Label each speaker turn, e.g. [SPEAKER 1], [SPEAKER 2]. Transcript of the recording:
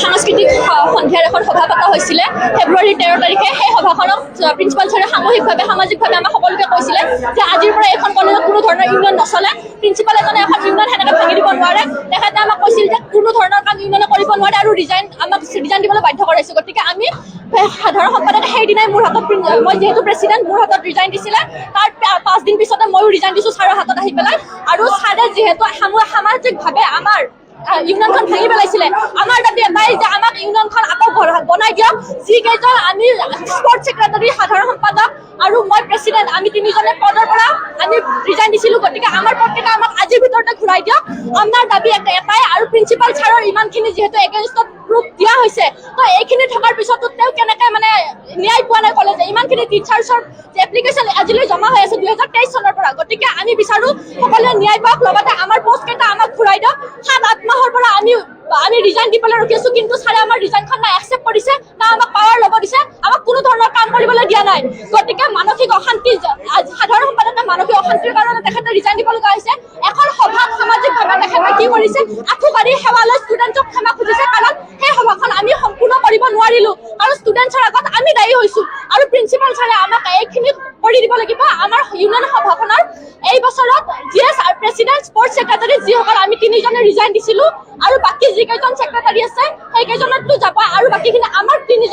[SPEAKER 1] সাংস্কৃতিক সন্ধিয়াৰ এখন সভা পতা হৈছিলে ফেব্ৰুৱাৰী 13 তাৰিখে। সেই সভাখনক প্ৰিন্সিপাল ছাৰে সামূহিকভাৱে সামাজিকভাৱে আমাক সকলোকে কৈছিলে যে আজিৰ পৰা এখন কলেজত কোনো ধৰণৰ ইউনিয়ন নচলে। প্ৰিন্সিপাল এজনে এখন ইউনিয়ন সেনেকৈ ভাঙি দিব নোৱাৰে। তেখেতে আমাক কৈছিল যে কোনো ধৰণৰ কাম ইউনিয়নে কৰিব নোৱাৰে আৰু আমাক ৰিজাইন দিবলৈ বাধ্য কৰাইছে। গতিকে আমি সাধাৰণ সম্পাদকে সেইদিনাই মোৰ হাতত, মই যিহেতু প্ৰেচিডেণ্ট, মোৰ হাতত ৰিজাইন দিছিলে। তাৰ 5 দিন পিছতে ময়ো ৰিজাইন দিছোঁ ছাৰৰ হাতত আহি পেলাই। আৰু ছাৰে যিহেতু সামাজিকভাৱে আমাৰ ইউনিয়নখন ভাঙি পেলাইছিলে, আমাৰ দাবী এটাই যে আমাক ইউনিয়নখন আকৌ বনাই দিয়ক। যিকেইজন আমি স্পৰ্টছ ছেক্ৰেটাৰী, সাধাৰণ সম্পাদক আৰু মই প্ৰেচিডেণ্ট, আমি তিনিজনে পদৰ পৰা আমি ৰিজাইন দিছিলোঁ। গতিকে আমাৰ পত্ৰিকা আমাক আজিৰ ভিতৰতে ঘূৰাই দিয়ক। আমাৰ দাবী এটাই আৰু প্ৰিন্সিপাল ছাৰৰ ইমানখিনি যিহেতু এগেইনষ্টত প্ৰুফ দিয়া হৈছে, তো এইখিনি থকাৰ পিছতো তেওঁ কেনেকৈ মানে ন্যায় পোৱা নাই কলেজে। ইমানখিনি টিচাৰ্ছৰ এপ্লিকেশ্যন আজিলৈ জমা হৈ আছে 2023 চনৰ পৰা। গতিকে আমি বিচাৰোঁ সকলোৱে ন্যায় পাওক, লগতে আমাৰ পষ্টকেইটা আমাক ঘূৰাই দিয়ক। 7-8 মাহৰ পৰা আমি ৰিজাইন দি পেলাই ৰখি আছোঁ, কিন্তু ছাৰে আমাৰ ৰিজাইনখন না একচেপ্ট কৰিছে, না আমাক পাৱাৰ ল'ব দিছে, আমাক কোনো ধৰণৰ কাম কৰিবলৈ দিয়া নাই। গতিকে মানসিক অশান্তি, সাধাৰণ সম্পাদকে মানসিক অশান্তিৰ কাৰণে তেখেতে ৰিজাইন দিব লগা হৈছে। এখন সভাত সামাজিকভাৱে তেখেতে কি কৰিছে, আঁঠুকাঢ়ি সেৱা লৈ ষ্টুডেণ্টক ক্ষমা খুজিছে, কাৰণ সেই সভাখন আমি সম্পূৰ্ণ কৰিব নোৱাৰিলোঁ, কাৰণ ষ্টুডেণ্টছৰ আগত আমি দায়ী হৈছোঁ। আৰু প্ৰিন্সিপাল ছাৰে আমাক এইখিনি কৰি দিব লাগিব। আমাৰ ইউনিয়ন সভাখনৰ এই বছৰত যিয়ে প্ৰেচিডেণ্ট, স্পৰ্টছ ছেক্ৰেটাৰী যিসকল আমি তিনিজনে ৰিজাইন দিছিলোঁ, আৰু বাকী যিকেইজন ছেক্ৰেটাৰী আছে সেইকেইজনতো যাব, আৰু বাকীখিনি আমাৰ তিনিজন